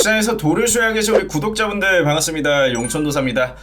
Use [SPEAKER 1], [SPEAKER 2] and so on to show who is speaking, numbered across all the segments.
[SPEAKER 1] 시장에서 돌을 수여하 계신 우리 구독자분들 반갑습니다. 용천도사입니다.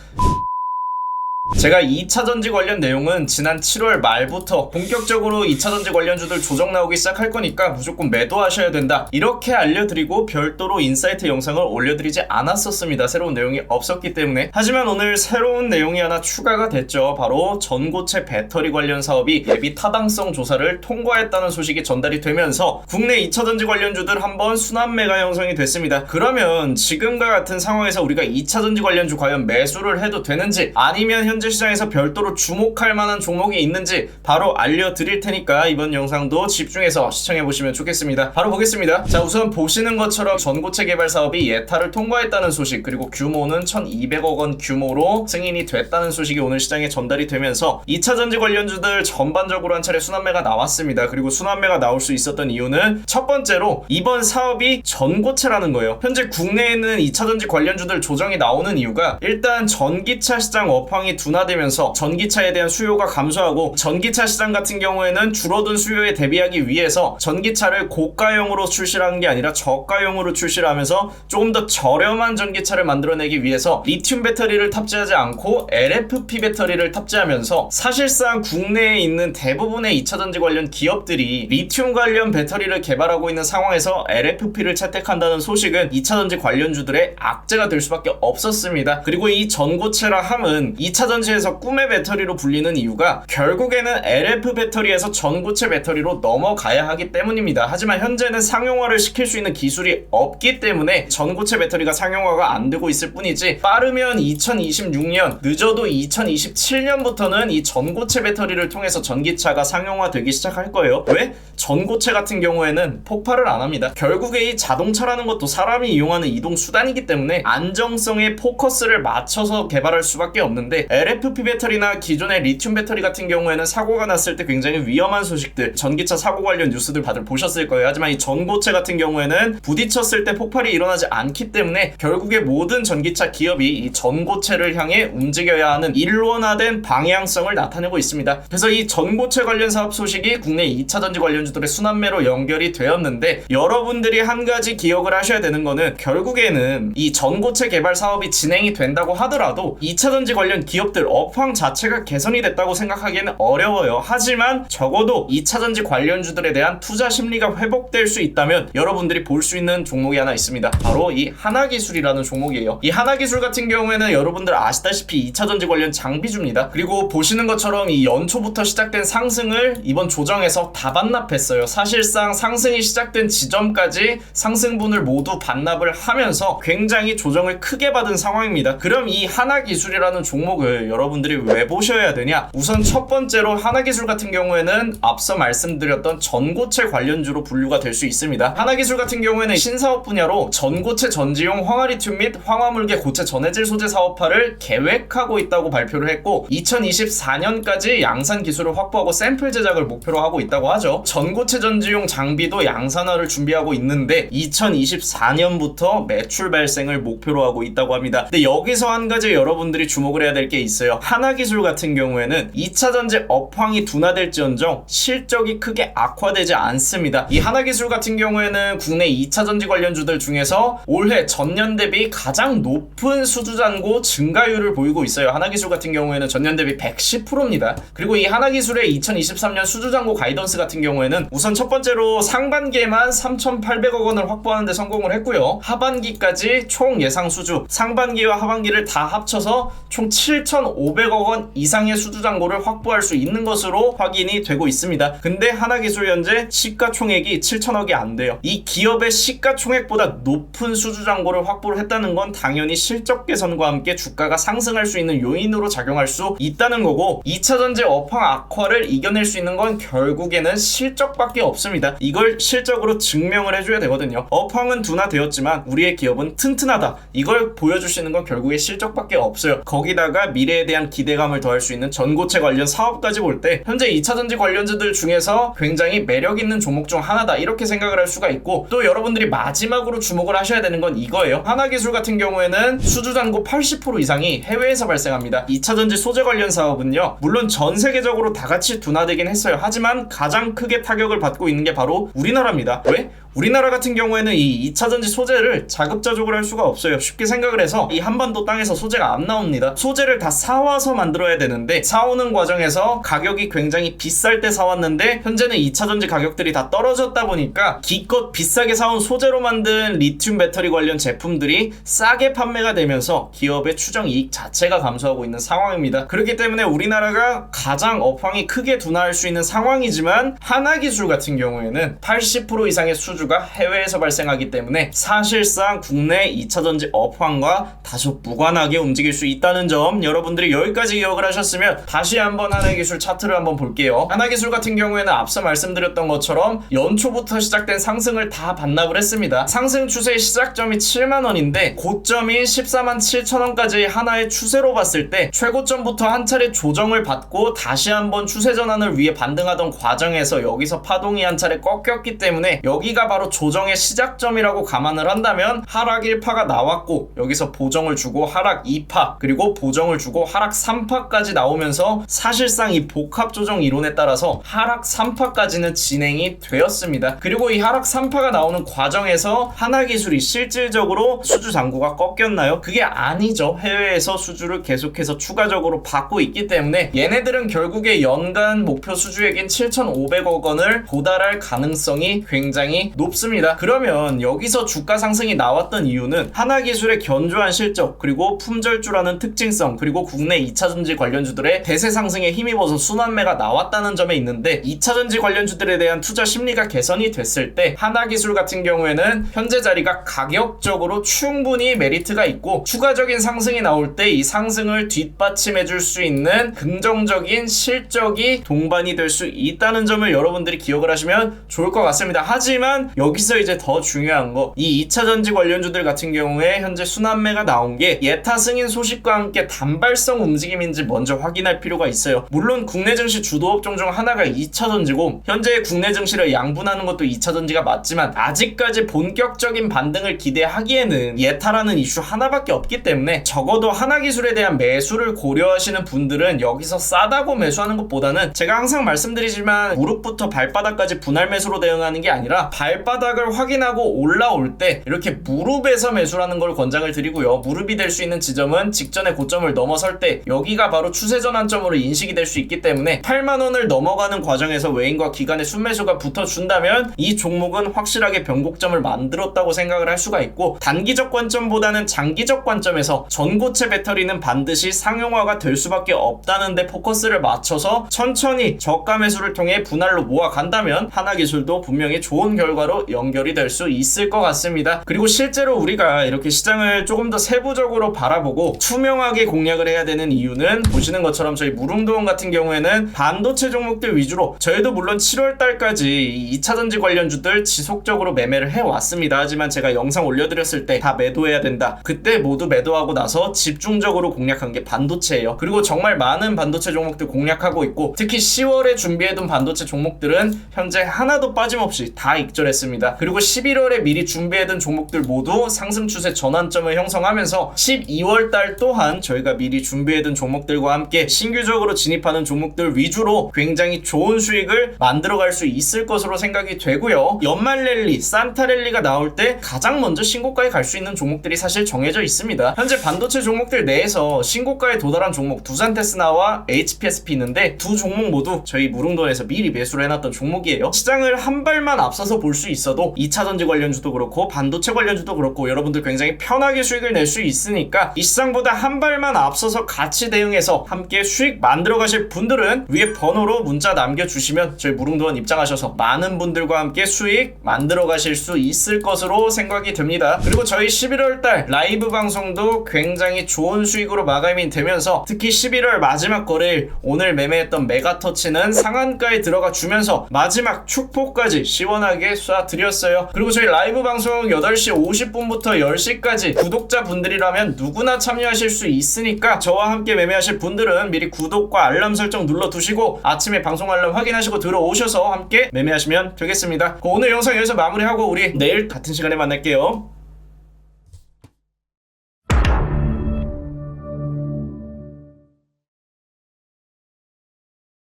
[SPEAKER 1] 제가 2차전지 관련 내용은 지난 7월 말부터 본격적으로 2차전지 관련주들 조정 나오기 시작할 거니까 무조건 매도하셔야 된다, 이렇게 알려드리고 별도로 인사이트 영상을 올려드리지 않았었습니다. 새로운 내용이 없었기 때문에. 하지만 오늘 새로운 내용이 하나 추가가 됐죠. 바로 전고체 배터리 관련 사업이 예비 타당성 조사를 통과했다는 소식이 전달이 되면서 국내 2차전지 관련주들 한번 순환매가 형성이 됐습니다. 그러면 지금과 같은 상황에서 우리가 2차전지 관련주 과연 매수를 해도 되는지, 아니면 현재 시장에서 별도로 주목할 만한 종목이 있는지 바로 알려드릴 테니까 이번 영상도 집중해서 시청해보시면 좋겠습니다. 바로 보겠습니다. 자, 우선 보시는 것처럼 전고체 개발 사업이 예타를 통과했다는 소식, 그리고 규모는 1200억 원 규모로 승인이 됐다는 소식이 오늘 시장에 전달이 되면서 2차전지 관련주들 전반적으로 한 차례 순환매가 나왔습니다. 그리고 순환매가 나올 수 있었던 이유는 첫 번째로 이번 사업이 전고체라는 거예요. 현재 국내에는 2차전지 관련주들 조정이 나오는 이유가 일단 전기차 시장 업황이 둔화되면서 전기차에 대한 수요가 감소하고, 전기차 시장 같은 경우에는 줄어든 수요에 대비하기 위해서 전기차를 고가형으로 출시를 하는 게 아니라 저가형으로 출시를 하면서 조금 더 저렴한 전기차를 만들어내기 위해서 리튬 배터리를 탑재하지 않고 LFP 배터리를 탑재하면서, 사실상 국내에 있는 대부분의 2차전지 관련 기업들이 리튬 관련 배터리를 개발하고 있는 상황에서 LFP를 채택한다는 소식은 2차전지 관련주들의 악재가 될 수밖에 없었습니다. 그리고 이 전고체라 함은 2차전지에서 꿈의 배터리로 불리는 이유가 결국에는 LF 배터리에서 전고체 배터리로 넘어가야 하기 때문입니다. 하지만 현재는 상용화를 시킬 수 있는 기술이 없기 때문에 전고체 배터리가 상용화가 안 되고 있을 뿐이지, 빠르면 2026년, 늦어도 2027년부터는 이 전고체 배터리를 통해서 전기차가 상용화되기 시작할 거예요. 왜? 전고체 같은 경우에는 폭발을 안 합니다. 결국에 이 자동차라는 것도 사람이 이용하는 이동 수단이기 때문에 안정성에 포커스를 맞춰서 개발할 수밖에 없는데, LFP 배터리나 기존의 리튬 배터리 같은 경우에는 사고가 났을 때 굉장히 위험한 소식들, 전기차 사고 관련 뉴스들 다들 보셨을 거예요. 하지만 이 전고체 같은 경우에는 부딪혔을 때 폭발이 일어나지 않기 때문에 결국에 모든 전기차 기업이 이 전고체를 향해 움직여야 하는 일원화된 방향성을 나타내고 있습니다. 그래서 이 전고체 관련 사업 소식이 국내 2차전지 관련주들의 순환매로 연결이 되었는데, 여러분들이 한 가지 기억을 하셔야 되는 거는 결국에는 이 전고체 개발 사업이 진행이 된다고 하더라도 2차전지 관련 기업들 업황 자체가 개선이 됐다고 생각하기에는 어려워요. 하지만 적어도 2차전지 관련주들에 대한 투자 심리가 회복될 수 있다면 여러분들이 볼 수 있는 종목이 하나 있습니다. 바로 이 하나기술이라는 종목이에요. 이 하나기술 같은 경우에는 여러분들 아시다시피 2차전지 관련 장비주입니다. 그리고 보시는 것처럼 이 연초부터 시작된 상승을 이번 조정에서 다 반납했어요. 사실상 상승이 시작된 지점까지 상승분을 모두 반납을 하면서 굉장히 조정을 크게 받은 상황입니다. 그럼 이 하나기술이라는 종목을 여러분들이 왜 보셔야 되냐? 우선 첫 번째로 하나기술 같은 경우에는 앞서 말씀드렸던 전고체 관련주로 분류가 될 수 있습니다. 하나기술 같은 경우에는 신사업 분야로 전고체 전지용 황화리튬 및 황화물계 고체 전해질 소재 사업화를 계획하고 있다고 발표를 했고, 2024년까지 양산 기술을 확보하고 샘플 제작을 목표로 하고 있다고 하죠. 전고체 전지용 장비도 양산화를 준비하고 있는데 2024년부터 매출 발생을 목표로 하고 있다고 합니다. 근데 여기서 한 가지 여러분들이 주목을 해야 될 게 있어요. 하나기술 같은 경우에는 2차전지 업황이 둔화될지언정 실적이 크게 악화되지 않습니다. 이 하나기술 같은 경우에는 국내 2차전지 관련주들 중에서 올해 전년 대비 가장 높은 수주잔고 증가율을 보이고 있어요. 하나기술 같은 경우에는 전년 대비 110%입니다. 그리고 이 하나기술의 2023년 수주잔고 가이던스 같은 경우에는 우선 첫 번째로 상반기에만 3,800억 원을 확보하는 데 성공을 했고요. 하반기까지 총 예상 수주, 상반기와 하반기를 다 합쳐서 총 7,500억 원 이상의 수주잔고를 확보할 수 있는 것으로 확인이 되고 있습니다. 근데 하나기술 현재 시가총액이 7천억이 안 돼요. 이 기업의 시가총액보다 높은 수주잔고를 확보를 했다는 건 당연히 실적 개선과 함께 주가가 상승할 수 있는 요인으로 작용할 수 있다는 거고, 2차전지 업황 악화를 이겨낼 수 있는 건 결국에는 실적밖에 없습니다. 이걸 실적으로 증명을 해줘야 되거든요. 업황은 둔화되었지만 우리의 기업은 튼튼하다, 이걸 보여줄 수 있는 건 결국에 실적밖에 없어요. 거기다가 미래에 대한 기대감을 더할 수 있는 전고체 관련 사업까지 볼 때 현재 2차전지 관련주들 중에서 굉장히 매력 있는 종목 중 하나다, 이렇게 생각을 할 수가 있고, 또 여러분들이 마지막으로 주목을 하셔야 되는 건 이거예요. 하나기술 같은 경우에는 수주잔고 80% 이상이 해외에서 발생합니다. 2차전지 소재 관련 사업은요, 물론 전 세계적으로 다 같이 둔화되긴 했어요. 하지만 가장 크게 타격을 받고 있는 게 바로 우리나라입니다. 왜? 우리나라 같은 경우에는 이 2차전지 소재를 자급자족을 할 수가 없어요. 쉽게 생각을 해서 이 한반도 땅에서 소재가 안 나옵니다. 소재를 다 사와서 만들어야 되는데 사오는 과정에서 가격이 굉장히 비쌀 때 사왔는데 현재는 2차전지 가격들이 다 떨어졌다 보니까 기껏 비싸게 사온 소재로 만든 리튬 배터리 관련 제품들이 싸게 판매가 되면서 기업의 추정 이익 자체가 감소하고 있는 상황입니다. 그렇기 때문에 우리나라가 가장 업황이 크게 둔화할 수 있는 상황이지만 하나기술 같은 경우에는 80% 이상의 수주가 해외에서 발생하기 때문에 사실상 국내 2차전지 업황과 다소 무관하게 움직일 수 있다는 점 여러분들이 여기까지 기억을 하셨으면 다시 한번 하나기술 차트를 한번 볼게요. 하나기술 같은 경우에는 앞서 말씀드렸던 것처럼 연초부터 시작된 상승을 다 반납을 했습니다. 상승 추세의 시작점이 7만원인데 고점인 14만 7천원까지 하나의 추세로 봤을 때 최고점부터 한 차례 조정을 받고 다시 한번 추세 전환을 위해 반등하던 과정에서 여기서 파동이 한 차례 꺾였기 때문에 여기가 바로 조정의 시작점이라고 감안을 한다면 하락 1파가 나왔고 여기서 보정을 주고 하락 2파 그리고 보정을 주고 하락 3파까지 나오면서 사실상 이 복합 조정 이론에 따라서 하락 3파까지는 진행이 되었습니다. 그리고 이 하락 3파가 나오는 과정에서 하나기술이 실질적으로 수주 잔고가 꺾였나요? 그게 아니죠. 해외에서 수주를 계속해서 추가적으로 받고 있기 때문에 얘네들은 결국에 연간 목표 수주액인 7,500억 원을 도달할 가능성이 굉장히 높습니다. 그러면 여기서 주가 상승이 나왔던 이유는 하나기술의 견조한 실적 그리고 품절주라는 특징성 그리고 국내 2차전지 관련주들의 대세 상승에 힘입어서 순환매가 나왔다는 점에 있는데 2차전지 관련주들에 대한 투자 심리가 개선이 됐을 때 하나기술 같은 경우에는 현재 자리가 가격적으로 충분히 메리트가 있고 추가적인 상승이 나올 때 이 상승을 뒷받침해 줄 수 있는 긍정적인 실적이 동반이 될 수 있다는 점을 여러분들이 기억을 하시면 좋을 것 같습니다. 하지만 여기서 이제 더 중요한 거 이 2차전지 관련주들 같은 경우에 현재 순환매가 나온 게 예타 승인 소식과 함께 단발성 움직임인지 먼저 확인할 필요가 있어요. 물론 국내 증시 주도업종 중 하나가 2차전지고 현재 국내 증시를 양분하는 것도 2차전지가 맞지만 아직까지 본격적인 반등을 기대하기에는 예타라는 이슈 하나밖에 없기 때문에 적어도 하나기술에 대한 매수를 고려하시는 분들은 여기서 싸다고 매수하는 것보다는 제가 항상 말씀드리지만 무릎부터 발바닥까지 분할 매수로 대응하는 게 아니라 발바닥을 확인하고 올라올 때 이렇게 무릎에서 매수라는 걸 권장을 드리고요. 무릎이 될 수 있는 지점은 직전의 고점을 넘어설 때 여기가 바로 추세 전환점으로 인식이 될 수 있기 때문에 8만원을 넘어가는 과정에서 외인과 기관의 순매수가 붙어준다면 이 종목은 확실하게 변곡점을 만들었다고 생각을 할 수가 있고 단기적 관점보다는 장기적 관점에서 전고체 배터리는 반드시 상용화가 될 수밖에 없다는 데 포커스를 맞춰서 천천히 저가 매수를 통해 분할로 모아간다면 하나기술도 분명히 좋은 결과로 연결이 될 수 있을 것 같습니다. 그리고 실제로 우리가 이렇게 시장을 조금 더 세부적으로 바라보고 투명하게 공략을 해야 되는 이유는 보시는 것처럼 저희 무릉도원 같은 경우에는 반도체 종목들 위주로 저희도 물론 7월달까지 2차전지 관련주들 지속적으로 매매를 해왔습니다. 하지만 제가 영상 올려드렸을 때 다 매도해야 된다. 그때 모두 매도하고 나서 집중적으로 공략한 게 반도체예요. 그리고 정말 많은 반도체 종목들 공략하고 있고 특히 10월에 준비해둔 반도체 종목들은 현재 하나도 빠짐없이 다 익절했습니다. 그리고 11월에 미리 준비해둔 종목들 모두 상승 추세 전환점을 형성하면서 12월달 또한 저희가 미리 준비해둔 종목들과 함께 신규적으로 진입하는 종목들 위주로 굉장히 좋은 수익을 만들어갈 수 있을 것으로 생각이 되고요. 연말 랠리, 산타 랠리가 나올 때 가장 먼저 신고가에 갈 수 있는 종목들이 사실 정해져 있습니다. 현재 반도체 종목들 내에서 신고가에 도달한 종목 두산테스나와 HPSP 있는데 두 종목 모두 저희 무릉돈에서 미리 매수를 해놨던 종목이에요. 시장을 한 발만 앞서서 볼 수 있어도 2차전지 관련주도 그렇고 반도체 관련주도 그렇고 여러분들 굉장히 편하게 수익을 낼 수 있으니까 이 시장보다 한 발만 앞서서 같이 대응해서 함께 수익 만들어 가실 분들은 위에 번호로 문자 남겨주시면 저희 무릉도원 입장하셔서 많은 분들과 함께 수익 만들어 가실 수 있을 것으로 생각이 됩니다. 그리고 저희 11월달 라이브 방송도 굉장히 좋은 수익으로 마감이 되면서 특히 11월 마지막 거래일 오늘 매매했던 메가터치는 상한가에 들어가 주면서 마지막 축포까지 시원하게 쏴드렸어요. 그리고 저희 라이브 방송 8시 50분부터 10시까지 구독자분들이라면 누구나 참여하실 수 있으니까 저와 함께 매매하실 분들은 미리 구독과 알람 설정 눌러두시고 아침에 방송 알람 확인하시고 들어오셔서 함께 매매하시면 되겠습니다. 오늘 영상 여기서 마무리하고 우리 내일 같은 시간에 만날게요.